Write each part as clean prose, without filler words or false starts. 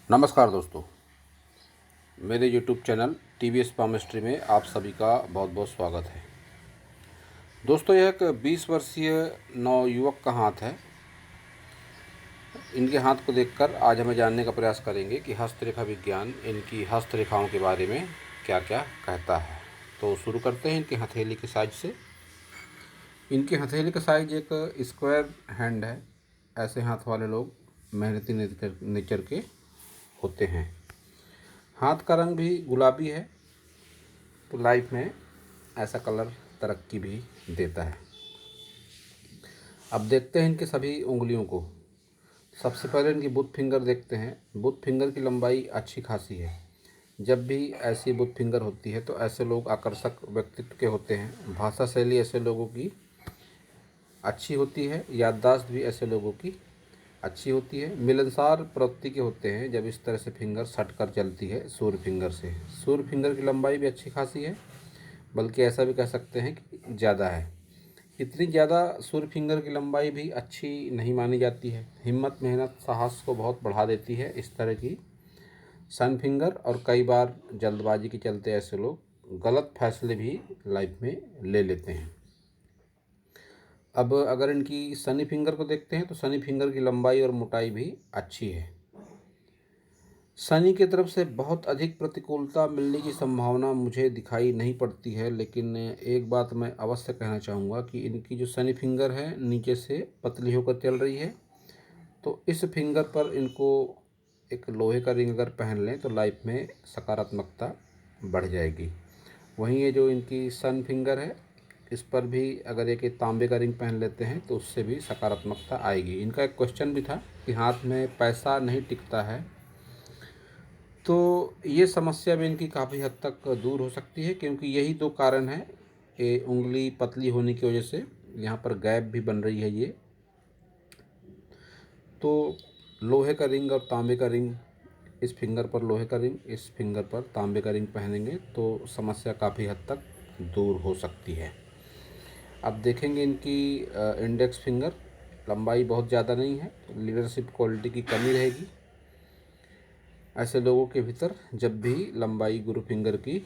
नमस्कार दोस्तों, मेरे YouTube चैनल TVS पामिस्ट्री में आप सभी का बहुत बहुत स्वागत है। दोस्तों, यह एक 20 वर्षीय नवयुवक का हाथ है। इनके हाथ को देखकर आज हमें जानने का प्रयास करेंगे कि हस्तरेखा विज्ञान इनकी हस्तरेखाओं के बारे में क्या क्या कहता है। तो शुरू करते हैं इनके हथेली के साइज से। इनकी हथेली का साइज एक स्क्वायर हैंड है। ऐसे हाथ वाले लोग मेहनती नेचर के होते हैं। हाथ का रंग भी गुलाबी है, तो लाइफ में ऐसा कलर तरक्की भी देता है। अब देखते हैं इनके सभी उंगलियों को। सबसे पहले इनकी बुथ फिंगर देखते हैं। बुथ फिंगर की लंबाई अच्छी खासी है। जब भी ऐसी बुथ फिंगर होती है तो ऐसे लोग आकर्षक व्यक्तित्व के होते हैं। भाषा शैली ऐसे लोगों की अच्छी होती है। याददाश्त भी ऐसे लोगों की अच्छी होती है। मिलनसार प्रवृत्ति के होते हैं जब इस तरह से फिंगर सट कर चलती है सूर्य फिंगर से। सूर्य फिंगर की लंबाई भी अच्छी खासी है, बल्कि ऐसा भी कह सकते हैं कि ज़्यादा है। इतनी ज़्यादा सूर्य फिंगर की लंबाई भी अच्छी नहीं मानी जाती है। हिम्मत, मेहनत, साहस को बहुत बढ़ा देती है इस तरह की सन फिंगर। और कई बार जल्दबाजी के चलते ऐसे लोग गलत फैसले भी लाइफ में ले लेते हैं। अब अगर इनकी सनी फिंगर को देखते हैं तो सनी फिंगर की लंबाई और मोटाई भी अच्छी है। शनि की तरफ से बहुत अधिक प्रतिकूलता मिलने की संभावना मुझे दिखाई नहीं पड़ती है, लेकिन एक बात मैं अवश्य कहना चाहूँगा कि इनकी जो शनि फिंगर है नीचे से पतली होकर चल रही है। तो इस फिंगर पर इनको एक लोहे का रिंग अगर पहन लें तो लाइफ में सकारात्मकता बढ़ जाएगी। वहीं ये जो इनकी सन फिंगर है, इस पर भी अगर एक तांबे का रिंग पहन लेते हैं तो उससे भी सकारात्मकता आएगी। इनका एक क्वेश्चन भी था कि हाथ में पैसा नहीं टिकता है, तो ये समस्या भी इनकी काफ़ी हद तक दूर हो सकती है, क्योंकि यही दो कारण हैं। ये उंगली पतली होने की वजह से यहाँ पर गैप भी बन रही है। ये तो लोहे का रिंग और तांबे का रिंग, इस फिंगर पर लोहे का रिंग, इस फिंगर पर तांबे का रिंग पहनेंगे तो समस्या काफ़ी हद तक दूर हो सकती है। अब देखेंगे इनकी इंडेक्स फिंगर। लंबाई बहुत ज़्यादा नहीं है, लीडरशिप क्वालिटी की कमी रहेगी ऐसे लोगों के भीतर जब भी लंबाई गुरु फिंगर की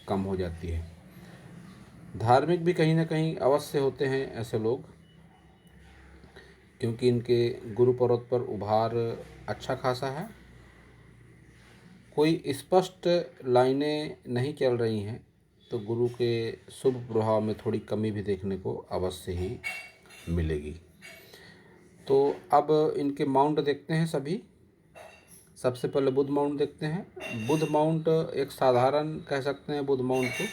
कम हो जाती है। धार्मिक भी कहीं ना कहीं अवश्य होते हैं ऐसे लोग, क्योंकि इनके गुरु पर्वत पर उभार अच्छा खासा है। कोई स्पष्ट लाइनें नहीं चल रही हैं, तो गुरु के शुभ प्रभाव में थोड़ी कमी भी देखने को अवश्य ही मिलेगी। तो अब इनके माउंट देखते हैं सभी। सबसे पहले बुध माउंट देखते हैं। बुध माउंट एक साधारण कह सकते हैं। बुध माउंट को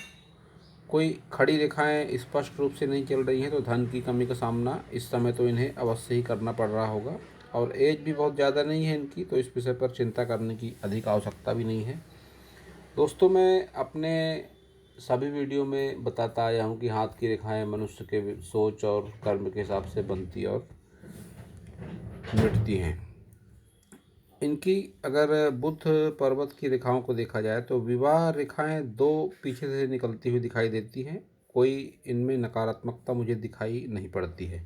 कोई खड़ी रेखाएं स्पष्ट रूप से नहीं चल रही हैं, तो धन की कमी का सामना इस समय तो इन्हें अवश्य ही करना पड़ रहा होगा। और एज भी बहुत ज़्यादा नहीं है इनकी, तो इस विषय पर चिंता करने की अधिक आवश्यकता भी नहीं है। दोस्तों, मैं अपने सभी वीडियो में बताता आया हूँ कि हाथ की रेखाएं मनुष्य के सोच और कर्म के हिसाब से बनती और मिटती हैं। इनकी अगर बुध पर्वत की रेखाओं को देखा जाए तो विवाह रेखाएं दो पीछे से निकलती हुई दिखाई देती हैं। कोई इनमें नकारात्मकता मुझे दिखाई नहीं पड़ती है।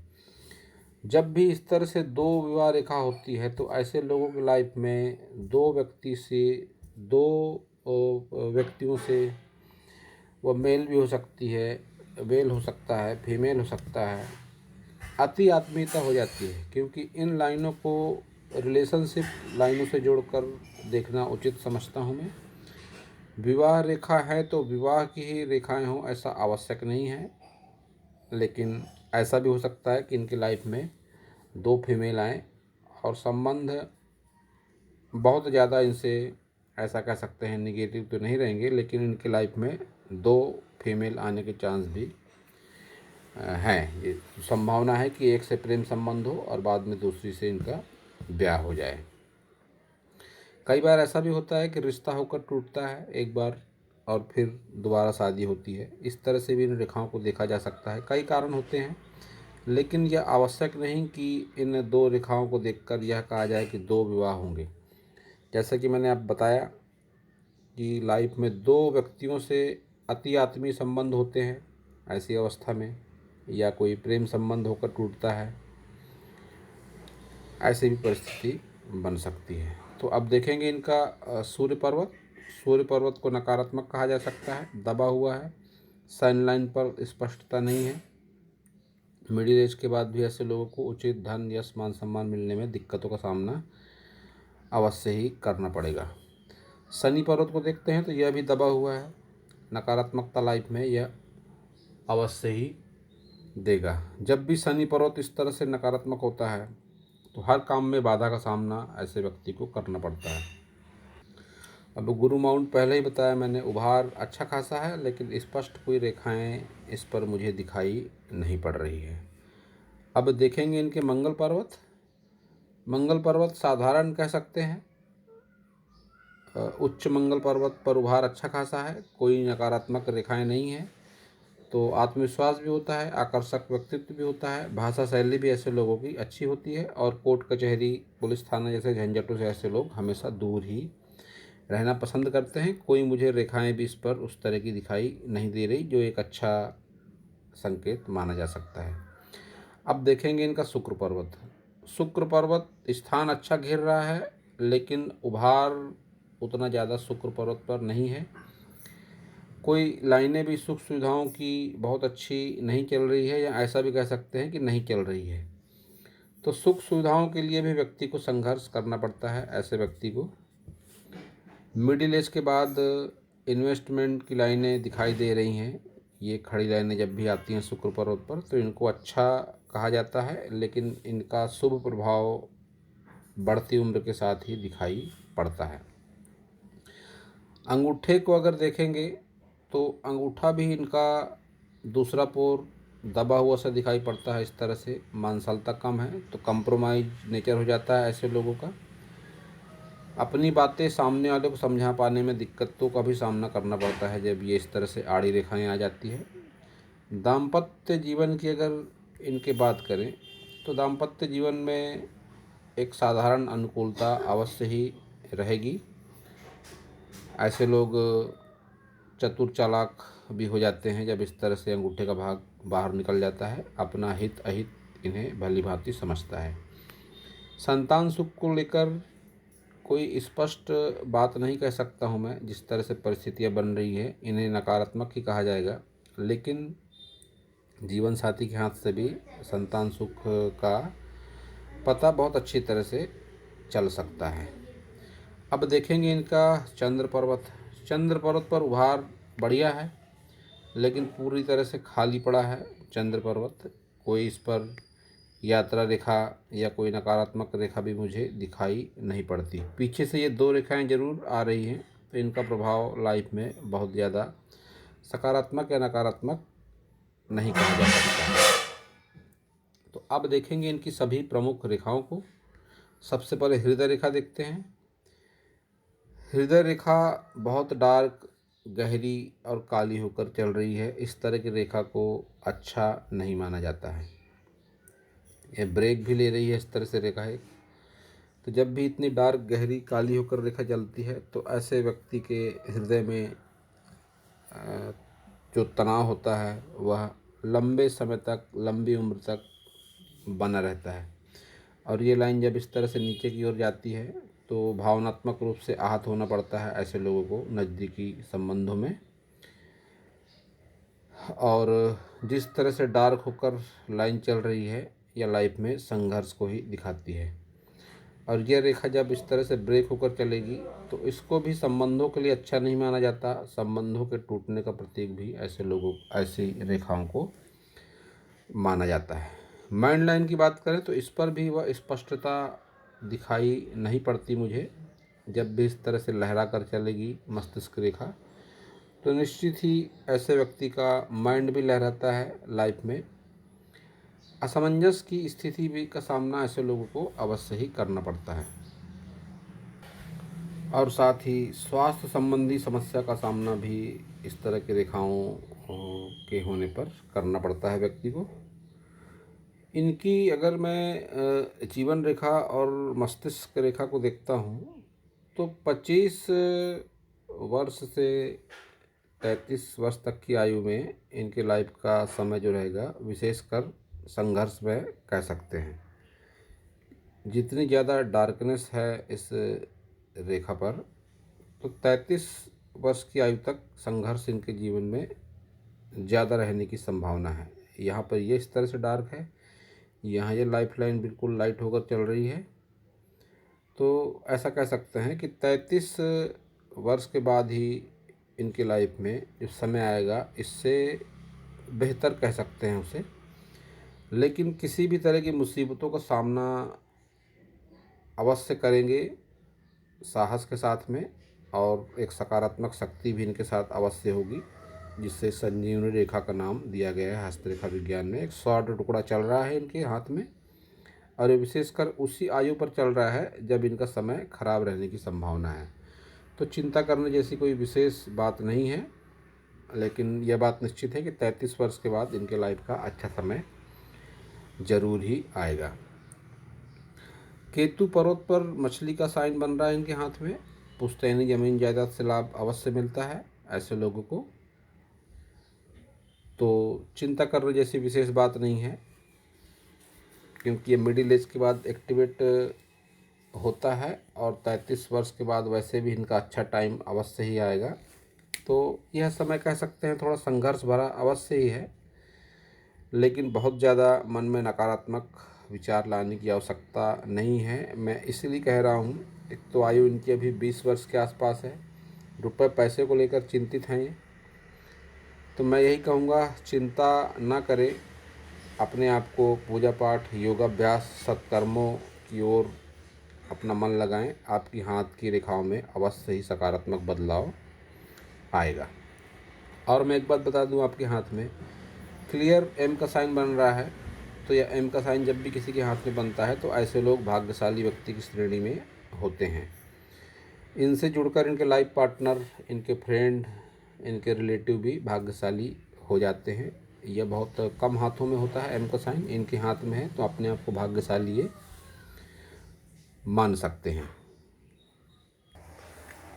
जब भी इस तरह से दो विवाह रेखा होती है तो ऐसे लोगों की लाइफ में दो व्यक्तियों से वह मेल भी हो सकती है, मेल हो सकता है, फीमेल हो सकता है, अति आत्मीयता हो जाती है। क्योंकि इन लाइनों को रिलेशनशिप लाइनों से जोड़कर देखना उचित समझता हूँ मैं। विवाह रेखा है तो विवाह की ही रेखाएं हों ऐसा आवश्यक नहीं है, लेकिन ऐसा भी हो सकता है कि इनकी लाइफ में दो फीमेल आएँ और संबंध बहुत ज़्यादा इनसे ऐसा कह सकते हैं निगेटिव तो नहीं रहेंगे, लेकिन इनकी लाइफ में दो फीमेल आने के चांस भी हैं। ये संभावना है कि एक से प्रेम संबंध हो और बाद में दूसरी से इनका ब्याह हो जाए। कई बार ऐसा भी होता है कि रिश्ता होकर टूटता है एक बार और फिर दोबारा शादी होती है। इस तरह से भी इन रेखाओं को देखा जा सकता है। कई कारण होते हैं, लेकिन यह आवश्यक नहीं कि इन दो रेखाओं को देखकर यह कहा जाए कि दो विवाह होंगे। जैसा कि मैंने आप बताया कि लाइफ में दो व्यक्तियों से अति आत्मीय संबंध होते हैं ऐसी अवस्था में, या कोई प्रेम संबंध होकर टूटता है, ऐसी भी परिस्थिति बन सकती है। तो अब देखेंगे इनका सूर्य पर्वत। सूर्य पर्वत को नकारात्मक कहा जा सकता है, दबा हुआ है, सन लाइन पर स्पष्टता नहीं है। मिडिल एज के बाद भी ऐसे लोगों को उचित धन, यश, मान सम्मान मिलने में दिक्कतों का सामना अवश्य ही करना पड़ेगा। शनि पर्वत को देखते हैं तो यह भी दबा हुआ है, नकारात्मकता लाइफ में यह अवश्य ही देगा। जब भी शनि पर्वत इस तरह से नकारात्मक होता है तो हर काम में बाधा का सामना ऐसे व्यक्ति को करना पड़ता है। अब गुरु माउंट पहले ही बताया मैंने, उभार अच्छा खासा है लेकिन स्पष्ट कोई रेखाएं इस पर मुझे दिखाई नहीं पड़ रही है। अब देखेंगे इनके मंगल पर्वत। मंगल पर्वत साधारण कह सकते हैं। उच्च मंगल पर्वत पर उभार अच्छा खासा है, कोई नकारात्मक रेखाएं नहीं है। तो आत्मविश्वास भी होता है, आकर्षक व्यक्तित्व भी होता है, भाषा शैली भी ऐसे लोगों की अच्छी होती है और कोर्ट कचहरी, पुलिस थाना जैसे झंझटों से ऐसे लोग हमेशा दूर ही रहना पसंद करते हैं। कोई मुझे रेखाएं भी इस पर उस तरह की दिखाई नहीं दे रही, जो एक अच्छा संकेत माना जा सकता है। अब देखेंगे इनका शुक्र पर्वत। शुक्र पर्वत स्थान अच्छा घेर रहा है लेकिन उभार उतना ज़्यादा शुक्र पर्वत पर नहीं है। कोई लाइनें भी सुख सुविधाओं की बहुत अच्छी नहीं चल रही है, या ऐसा भी कह सकते हैं कि नहीं चल रही है। तो सुख सुविधाओं के लिए भी व्यक्ति को संघर्ष करना पड़ता है ऐसे व्यक्ति को। मिडिल एज के बाद इन्वेस्टमेंट की लाइनें दिखाई दे रही हैं। ये खड़ी लाइनें जब भी आती हैं शुक्र पर्वत पर तो इनको अच्छा कहा जाता है, लेकिन इनका शुभ प्रभाव बढ़ती उम्र के साथ ही दिखाई पड़ता है। अंगूठे को अगर देखेंगे तो अंगूठा भी इनका दूसरा पोर दबा हुआ सा दिखाई पड़ता है। इस तरह से मांसलता कम है तो कंप्रोमाइज नेचर हो जाता है ऐसे लोगों का। अपनी बातें सामने वाले को समझा पाने में दिक्कतों का भी सामना करना पड़ता है जब ये इस तरह से आड़ी रेखाएं आ जाती है। दाम्पत्य जीवन की अगर इनके बात करें तो दाम्पत्य जीवन में एक साधारण अनुकूलता अवश्य ही रहेगी। ऐसे लोग चतुर चालाक भी हो जाते हैं जब इस तरह से अंगूठे का भाग बाहर निकल जाता है। अपना हित अहित इन्हें भली भांति समझता है। संतान सुख को लेकर कोई स्पष्ट बात नहीं कह सकता हूँ मैं। जिस तरह से परिस्थितियाँ बन रही है इन्हें नकारात्मक ही कहा जाएगा, लेकिन जीवन साथी के हाथ से भी संतान सुख का पता बहुत अच्छी तरह से चल सकता है। अब देखेंगे इनका चंद्र पर्वत। चंद्र पर्वत पर उभार बढ़िया है लेकिन पूरी तरह से खाली पड़ा है चंद्र पर्वत। कोई इस पर यात्रा रेखा या कोई नकारात्मक रेखा भी मुझे दिखाई नहीं पड़ती। पीछे से ये दो रेखाएं जरूर आ रही हैं तो इनका प्रभाव लाइफ में बहुत ज़्यादा सकारात्मक या नकारात्मक नहीं कहा जा सकता। तो अब देखेंगे इनकी सभी प्रमुख रेखाओं को। सबसे पहले हृदय रेखा देखते हैं। हृदय रेखा बहुत डार्क, गहरी और काली होकर चल रही है। इस तरह की रेखा को अच्छा नहीं माना जाता है। ये ब्रेक भी ले रही है इस तरह से रेखा है। तो जब भी इतनी डार्क, गहरी, काली होकर रेखा चलती है तो ऐसे व्यक्ति के हृदय में जो तनाव होता है वह लंबे समय तक, लंबी उम्र तक बना रहता है। और ये लाइन जब इस तरह से नीचे की ओर जाती है तो भावनात्मक रूप से आहत होना पड़ता है ऐसे लोगों को नज़दीकी संबंधों में। और जिस तरह से डार्क होकर लाइन चल रही है यह लाइफ में संघर्ष को ही दिखाती है। और यह रेखा जब इस तरह से ब्रेक होकर चलेगी तो इसको भी संबंधों के लिए अच्छा नहीं माना जाता। संबंधों के टूटने का प्रतीक भी ऐसे लोगों, ऐसी रेखाओं को माना जाता है। माइंड लाइन की बात करें तो इस पर भी वह स्पष्टता दिखाई नहीं पड़ती मुझे। जब भी इस तरह से लहरा कर चलेगी मस्तिष्क रेखा तो निश्चित ही ऐसे व्यक्ति का माइंड भी लहराता है लाइफ में। असमंजस की स्थिति भी का सामना ऐसे लोगों को अवश्य ही करना पड़ता है। और साथ ही स्वास्थ्य संबंधी समस्या का सामना भी इस तरह की रेखाओं के होने पर करना पड़ता है व्यक्ति को। इनकी अगर मैं जीवन रेखा और मस्तिष्क रेखा को देखता हूँ तो 25 वर्ष से 33 वर्ष तक की आयु में इनके लाइफ का समय जो रहेगा विशेषकर संघर्ष में कह सकते हैं। जितनी ज़्यादा डार्कनेस है इस रेखा पर, तो 33 वर्ष की आयु तक संघर्ष इनके जीवन में ज़्यादा रहने की संभावना है। यहाँ पर ये इस तरह से डार्क है, यहाँ ये लाइफ लाइन बिल्कुल लाइट होकर चल रही है। तो ऐसा कह सकते हैं कि 33 वर्ष के बाद ही इनकी लाइफ में जो समय आएगा, इससे बेहतर कह सकते हैं उसे। लेकिन किसी भी तरह की मुसीबतों का सामना अवश्य करेंगे साहस के साथ में, और एक सकारात्मक शक्ति भी इनके साथ अवश्य होगी, जिससे संजीवनी रेखा का नाम दिया गया है हस्तरेखा विज्ञान में। एक स्वर्ण टुकड़ा चल रहा है इनके हाथ में, और ये विशेषकर उसी आयु पर चल रहा है जब इनका समय खराब रहने की संभावना है। तो चिंता करने जैसी कोई विशेष बात नहीं है, लेकिन यह बात निश्चित है कि 33 वर्ष के बाद इनके लाइफ का अच्छा समय जरूर ही आएगा। केतु पर्वत पर मछली का साइन बन रहा है इनके हाथ में। पुश्तैनी जमीन जायदाद से लाभ अवश्य मिलता है ऐसे लोगों को, तो चिंता करने जैसी विशेष बात नहीं है, क्योंकि ये मिडिल एज के बाद एक्टिवेट होता है, और 33 वर्ष के बाद वैसे भी इनका अच्छा टाइम अवश्य ही आएगा। तो यह समय कह सकते हैं थोड़ा संघर्ष भरा अवश्य ही है, लेकिन बहुत ज़्यादा मन में नकारात्मक विचार लाने की आवश्यकता नहीं है। मैं इसलिए कह रहा हूँ, एक तो आयु इनकी अभी 20 वर्ष के आसपास है, रुपए पैसे को लेकर चिंतित हैं ये, तो मैं यही कहूँगा चिंता ना करें, अपने आप को पूजा पाठ, योगाभ्यास, सत्कर्मों की ओर अपना मन लगाएं। आपकी हाथ की रेखाओं में अवश्य ही सकारात्मक बदलाव आएगा। और मैं एक बात बता दूं, आपके हाथ में क्लियर एम का साइन बन रहा है, तो यह एम का साइन जब भी किसी के हाथ में बनता है तो ऐसे लोग भाग्यशाली व्यक्ति की श्रेणी में होते हैं। इनसे जुड़कर इनके लाइफ पार्टनर, इनके फ्रेंड, इनके रिलेटिव भी भाग्यशाली हो जाते हैं। यह बहुत कम हाथों में होता है एम का साइन, इनके हाथ में है तो अपने आप को भाग्यशाली ये मान सकते हैं।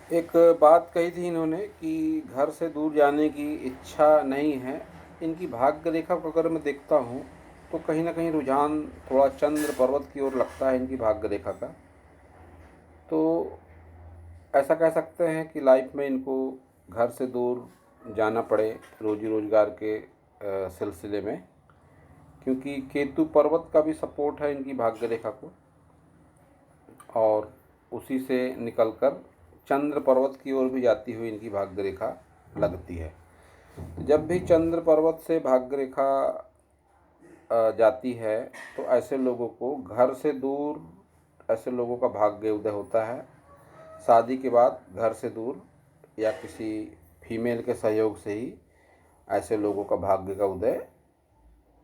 एक बात कही थी इन्होंने कि घर से दूर जाने की इच्छा नहीं है। इनकी भाग्य रेखा को अगर मैं देखता हूँ तो कहीं ना कहीं रुझान थोड़ा चंद्र पर्वत की ओर लगता है इनकी भाग्य रेखा का। तो ऐसा कह सकते हैं कि लाइफ में इनको घर से दूर जाना पड़े रोजी रोजगार के सिलसिले में, क्योंकि केतु पर्वत का भी सपोर्ट है इनकी भाग्य रेखा को, और उसी से निकलकर चंद्र पर्वत की ओर भी जाती हुई इनकी भाग्य रेखा लगती है। जब भी चंद्र पर्वत से भाग्य रेखा जाती है तो ऐसे लोगों को घर से दूर, ऐसे लोगों का भाग्य उदय होता है। शादी के बाद घर से दूर या किसी फीमेल के सहयोग से ही ऐसे लोगों का भाग्य का उदय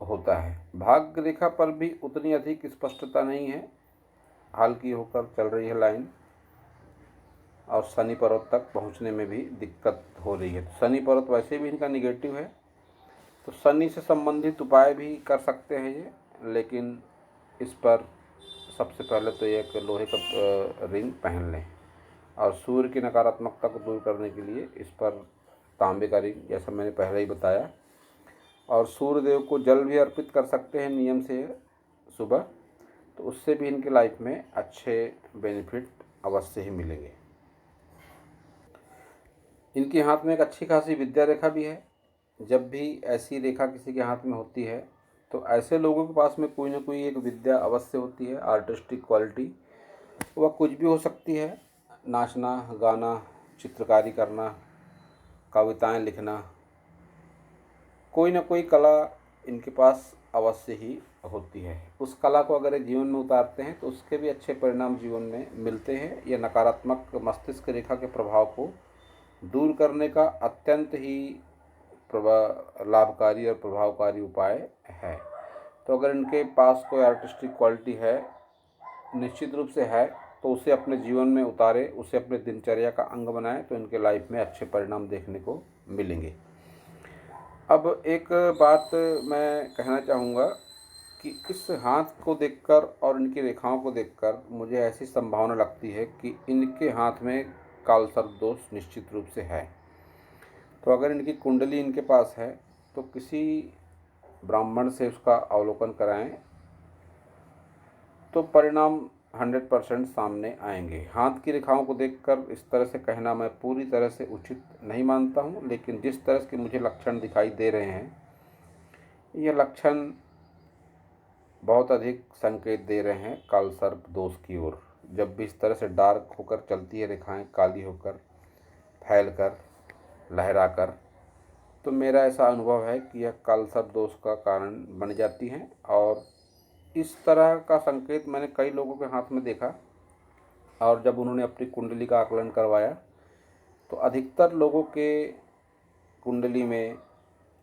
होता है। भाग्य रेखा पर भी उतनी अधिक स्पष्टता नहीं है, हल्की होकर चल रही है लाइन, और शनि पर्वत तक पहुंचने में भी दिक्कत हो रही है। तो शनि पर्वत वैसे भी इनका निगेटिव है, तो शनि से संबंधित उपाय भी कर सकते हैं ये, लेकिन इस पर सबसे पहले तो एक लोहे का रिंग पहन लें, और सूर्य की नकारात्मकता को दूर करने के लिए इस पर तांबे का रिंग, जैसा मैंने पहले ही बताया, और सूर्य देव को जल भी अर्पित कर सकते हैं नियम से सुबह, तो उससे भी इनके लाइफ में अच्छे बेनिफिट अवश्य ही मिलेंगे। इनके हाथ में एक अच्छी खासी विद्या रेखा भी है। जब भी ऐसी रेखा किसी के हाथ में होती है तो ऐसे लोगों के पास में कोई ना कोई एक विद्या अवश्य होती है, आर्टिस्टिक क्वालिटी। वह कुछ भी हो सकती है, नाचना, गाना, चित्रकारी करना, कविताएं लिखना, कोई ना कोई कला इनके पास अवश्य ही होती है। उस कला को अगर जीवन में उतारते हैं तो उसके भी अच्छे परिणाम जीवन में मिलते हैं। यह नकारात्मक मस्तिष्क रेखा के प्रभाव को दूर करने का अत्यंत ही लाभकारी और प्रभावकारी उपाय है। तो अगर इनके पास कोई आर्टिस्टिक क्वालिटी है, निश्चित रूप से है, तो उसे अपने जीवन में उतारे, उसे अपने दिनचर्या का अंग बनाए, तो इनके लाइफ में अच्छे परिणाम देखने को मिलेंगे। अब एक बात मैं कहना चाहूँगा कि इस हाथ को देखकर और इनकी रेखाओं को देखकर मुझे ऐसी संभावना लगती है कि इनके हाथ में कालसर्प दोष निश्चित रूप से है। तो अगर इनकी कुंडली इनके पास है तो किसी ब्राह्मण से उसका अवलोकन कराएं तो परिणाम 100% सामने आएंगे। हाथ की रेखाओं को देखकर इस तरह से कहना मैं पूरी तरह से उचित नहीं मानता हूँ, लेकिन जिस तरह के मुझे लक्षण दिखाई दे रहे हैं, ये लक्षण बहुत अधिक संकेत दे रहे हैं कालसर्प दोष की ओर। जब भी इस तरह से डार्क होकर चलती है रेखाएं, काली होकर, फैलकर, लहराकर, तो मेरा ऐसा अनुभव है कि यह कालसर्प दोष का कारण बन जाती हैं। और इस तरह का संकेत मैंने कई लोगों के हाथ में देखा, और जब उन्होंने अपनी कुंडली का आकलन करवाया तो अधिकतर लोगों के कुंडली में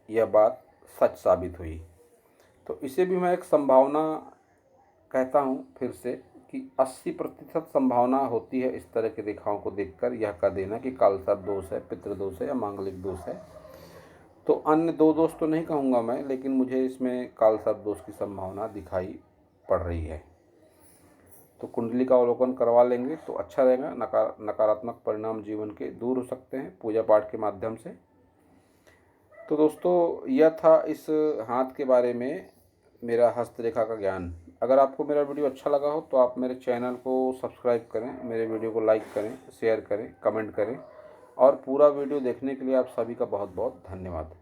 यह बात सच साबित हुई। तो इसे भी मैं एक संभावना कहता हूँ फिर से कि 80% संभावना होती है इस तरह की रेखाओं को देखकर यह कह देना कि कालसर्प दोष है, पितृदोष है या मांगलिक दोष है। तो अन्य 2 दोष तो नहीं कहूँगा मैं, लेकिन मुझे इसमें कालसर्प दोष की संभावना दिखाई पड़ रही है। तो कुंडली का अवलोकन करवा लेंगे तो अच्छा रहेगा। नकारात्मक परिणाम जीवन के दूर हो सकते हैं पूजा पाठ के माध्यम से। तो दोस्तों, यह था इस हाथ के बारे में मेरा हस्तरेखा का ज्ञान। अगर आपको मेरा वीडियो अच्छा लगा हो तो आप मेरे चैनल को सब्सक्राइब करें, मेरे वीडियो को लाइक करें, शेयर करें, कमेंट करें, और पूरा वीडियो देखने के लिए आप सभी का बहुत बहुत धन्यवाद।